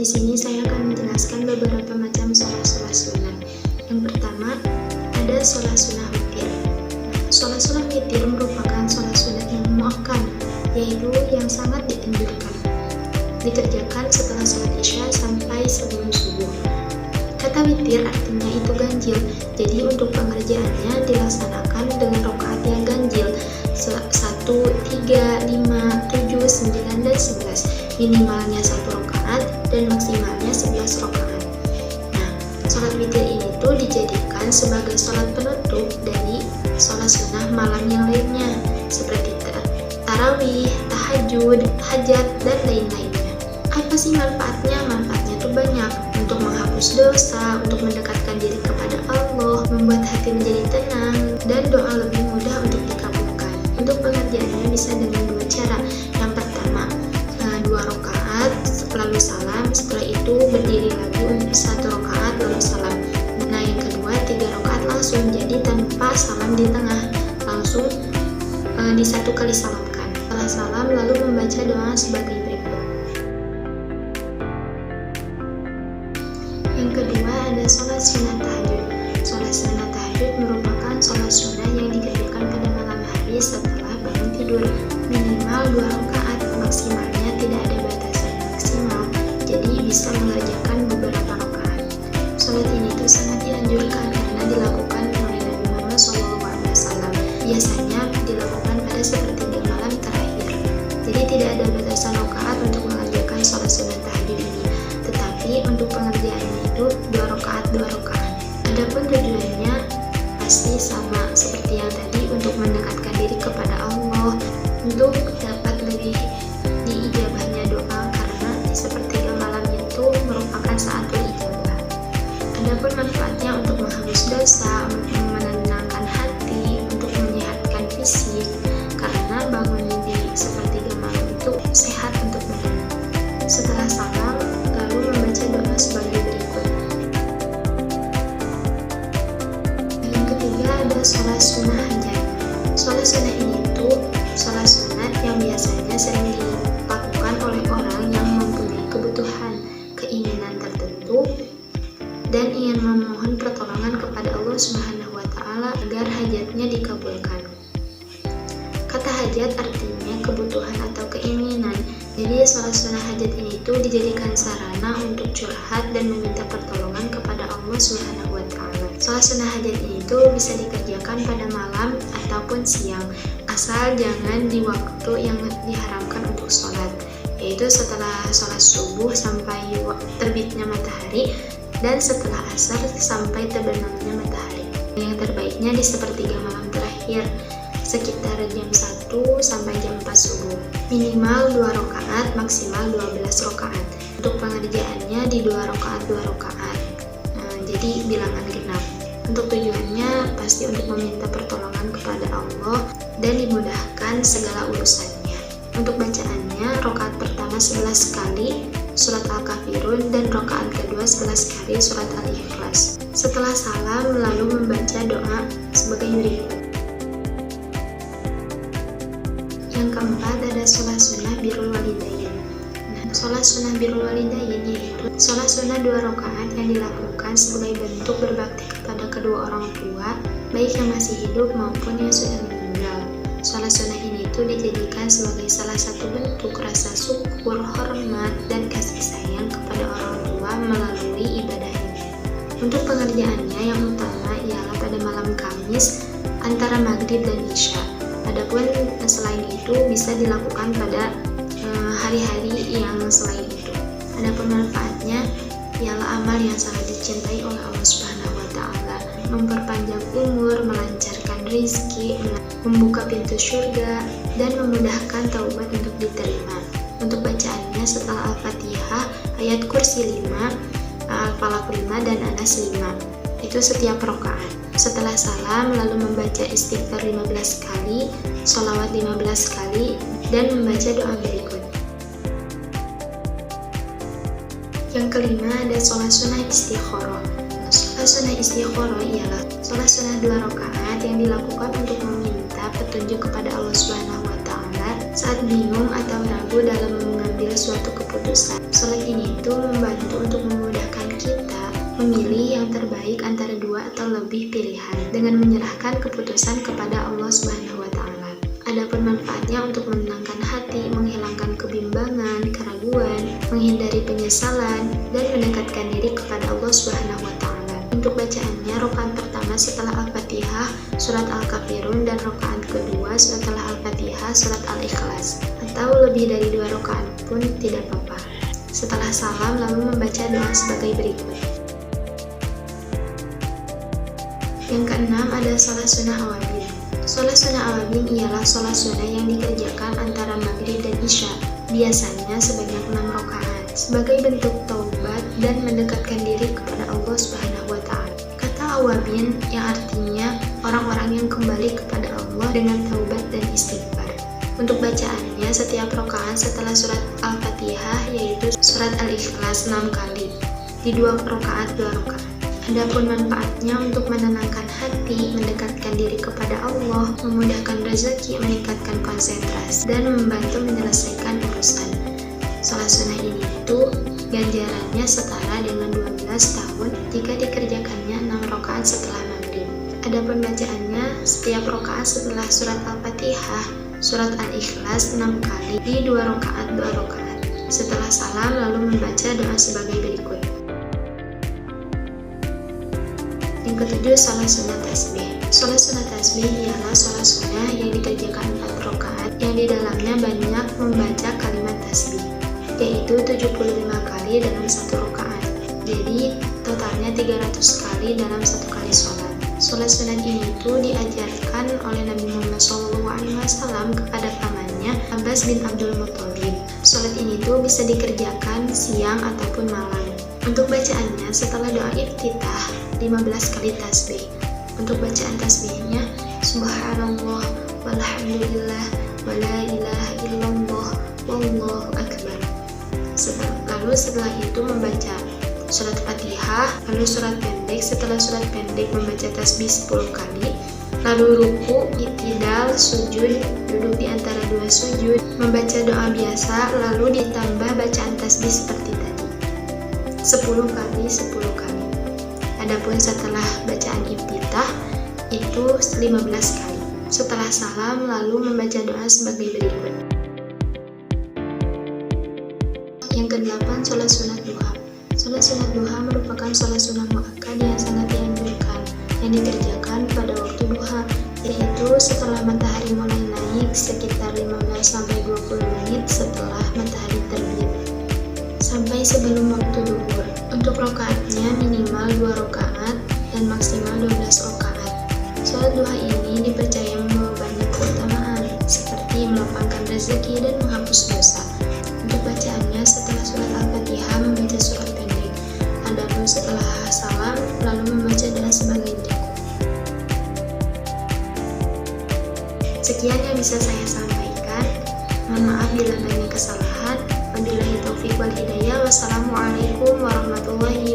sini saya akan menjelaskan beberapa macam sholat sunnah. Yang pertama, ada sholat sunnah witir. Sholat sunnah witir merupakan sholat sunnah yang muakkad, yaitu yang sangat dianjurkan dikerjakan setelah sholat isya sampai sebelum subuh. Kata witir artinya itu ganjil, jadi untuk pengerjaannya dilaksanakan dengan rakaat yang ganjil 1, 3, 5, 7, 9, dan 11. Minimalnya 1 rakaat dan maksimalnya 11 rakaat. Nah, sholat witir ini tuh dijadikan sebagai sholat penutup dari sholat sunnah malam yang lainnya, seperti tarawih, tahajud, hajat, dan lain-lainnya. Apa sih manfaatnya? Manfaatnya tuh banyak, untuk menghapus dosa, untuk mendekatkan diri kepada Allah, membuat hati menjadi tenang, dan doa lebih mudah untuk dikabulkan. Untuk pengerjaannya bisa dengan 2 cara. Yang pertama, 2 rakaat lalu salam, setelah itu berdiri lagi untuk 1 rakaat lalu salam. Nah, yang kedua 3 rakaat langsung, jadi tanpa salam di tengah, langsung di 1 kali salamkan. Setelah salam lalu membaca doa sebagai berikut. Yang kedua ada sholat sunnah tahajud. Sholat sunnah tahajud merupakan sholat sunnah yang dikerjakan pada malam hari setelah bangun tidur. Minimal 2 rakaat, maksimalnya tidak ada batasan maksimal, jadi bisa mengerjakan beberapa rakaat. Sholat ini tuh sangat dianjurkan karena dilakukan oleh Nabi Muhammad SAW. Biasanya dilakukan pada sepertiga malam terakhir. Jadi tidak ada batasan rakaat untuk mengerjakan sholat sunnah tahajud ini. Tetapi untuk pengerjaannya itu 2 rakaat. Adapun tujuannya pasti sama seperti yang tadi, untuk mendekatkan diri kepada Allah, untuk dapat lebih diijabahnya doa, karena di sepertiga malam itu merupakan saatul ijabah. Adapun manfaatnya untuk menghapus dosa, untuk menenangkan hati, untuk menyehatkan fisik, karena bangun di sepertiga malam itu sehat untuk badan. Setelah salam lalu membaca doa sebagai berikut. Yang ketiga ada sholat sunnah hajat. Sholat sunnah ini tuh sholat sunat yang biasanya sering dilakukan oleh orang yang mempunyai kebutuhan, keinginan tertentu, dan ingin memohon pertolongan kepada Allah Subhanahu wa Ta'ala agar hajatnya dikabulkan. Kata hajat artinya kebutuhan atau keinginan. Jadi sholat sunnah hajat ini tuh dijadikan sarana untuk curhat dan meminta pertolongan kepada Allah Subhanahu wa Ta'ala. Sholat sunnah hajat ini tuh bisa dikerjakan pada malam ataupun siang, asal jangan di waktu yang diharamkan untuk sholat, yaitu setelah sholat subuh sampai terbitnya matahari, dan setelah asar sampai terbenamnya matahari. Yang terbaiknya di sepertiga malam terakhir, sekitar jam 1 sampai jam 4 subuh. Minimal 2 rakaat, maksimal 12 rakaat. Untuk pengerjaannya di 2 rakaat. Jadi bilangan genap. Untuk tujuannya pasti untuk meminta pertolongan kepada Allah dan dimudahkan segala urusannya. Untuk bacaannya, rakaat pertama 11 kali surat Al-Kafirun dan rakaat kedua 11 kali surat Al-Ikhlas. Setelah salam lalu membaca doa sebagai berikut. Yang keempat ada sholat sunnah birrul walidain. Nah, sholat sunnah birrul walidain yaitu sholat sunnah 2 rakaat yang dilakukan sebagai bentuk berbakti kepada kedua orang tua, baik yang masih hidup maupun yang sudah meninggal. Sholat sunnah ini itu dijadikan sebagai salah satu bentuk rasa syukur, hormat, dan kasih sayang kepada orang tua melalui ibadah ini. Untuk pengerjaannya yang utama ialah pada malam Kamis antara maghrib dan isya. Adapun selain itu bisa dilakukan pada hari-hari yang selain itu. Adapun manfaatnya ialah amal yang sangat dicintai oleh Allah Subhanahu wa Ta'ala, memperpanjang umur, melancarkan rezeki, membuka pintu surga, dan memudahkan taubat untuk diterima. Untuk bacaannya setelah Al-Fatihah, ayat kursi 5, Al-Falaq 5, dan Anas 5. Itu setiap rakaat. Setelah salam lalu membaca istighfar 15 kali, sholawat 15 kali, dan membaca doa berikut. Yang kelima ada sholat sunnah istikharah. Sholat sunnah istikharah ialah sholat sunnah 2 rakaat yang dilakukan untuk meminta petunjuk kepada Allah Subhanahu wa Ta'ala saat bingung atau ragu dalam mengambil suatu keputusan. Sholat ini itu lebih pilihan dengan menyerahkan keputusan kepada Allah Subhanahu wa Ta'ala. Adapun manfaatnya untuk menenangkan hati, menghilangkan kebimbangan, keraguan, menghindari penyesalan, dan mendekatkan diri kepada Allah Subhanahu wa Ta'ala. Untuk bacaannya, rakaat pertama setelah Al-Fatihah, surat Al-Kafirun, dan rakaat kedua setelah Al-Fatihah, surat Al-Ikhlas. Atau lebih dari 2 rakaat pun tidak apa-apa. Setelah salam, lalu membaca doa sebagai berikut. Yang keenam ada sholat sunnah awabin. Sholat sunnah awabin ialah sholat sunnah yang dikerjakan antara maghrib dan isya, biasanya sebanyak 6 rakaat, sebagai bentuk taubat dan mendekatkan diri kepada Allah Subhanahu wa Ta'ala. Kata awabin yang artinya orang-orang yang kembali kepada Allah dengan taubat dan istighfar. Untuk bacaannya, setiap rakaat setelah surat Al-Fatihah yaitu surat Al-Ikhlas 6 kali, di 2 rakaat 2 rakaat. Adapun manfaatnya untuk menenangkan hati, mendekatkan diri kepada Allah, memudahkan rezeki, meningkatkan konsentrasi, dan membantu menyelesaikan urusan. Sholat sunnah ini itu ganjarannya setara dengan 12 tahun jika dikerjakannya 6 rakaat setelah maghrib. Adapun bacaannya, setiap rakaat setelah surat Al-Fatihah, surat Al-Ikhlas 6 kali, di 2 rakaat 2 rakaat. Setelah salam lalu membaca doa sebagai berikut. Yang ketujuh, sholat sunnah tasbih. Sholat sunnah tasbih ialah sholat sunnah yang dikerjakan 4 rakaat yang di dalamnya banyak membaca kalimat tasbih, yaitu 75 kali dalam 1 rakaat. Jadi totalnya 300 kali dalam 1 kali sholat. Sholat sunnah ini itu diajarkan oleh Nabi Muhammad SAW kepada pamannya Abbas bin Abdul Muthalib. Sholat ini tuh bisa dikerjakan siang ataupun malam. Untuk bacaannya, setelah doa iftitah 15 kali tasbih. Untuk bacaan tasbihnya, Subhanallah, walhamdulillah, wala ilaha illallah, wallahu akbar. Lalu setelah itu membaca surat Fatihah, lalu surat pendek. Setelah surat pendek membaca tasbih 10 kali, lalu ruku, i'tidal, sujud, duduk di antara 2 sujud, membaca doa biasa, lalu ditambah bacaan tasbih seperti tadi, 10 kali 10 kali. Adapun setelah bacaan iftitah itu 15 kali. Setelah salam lalu membaca doa sebagai berikut. Yang ke-8, sholat sunat duha. Sholat sunat duha merupakan sholat sunnah muakkad yang sangat dianjurkan yang dikerjakan pada waktu duha, yaitu setelah matahari mulai naik sekitar 15-20 menit setelah matahari terbit sampai sebelum waktu duhur. Untuk rakaatnya minimal 2 rakaat dan maksimal 12 rakaat. Sholat duha ini dipercaya membawa banyak keutamaan seperti melapangkan rezeki dan menghapus dosa. Untuk bacaannya, setelah surat Al-Fatihah membaca surat pendek. Adapun setelah salam lalu membaca doa sebagai berikut. Sekian yang bisa saya sampaikan. Mohon maaf bila banyak kesalahan. Wabillahi taufiq wal hidayah. Wassalamualaikum warahmatullahi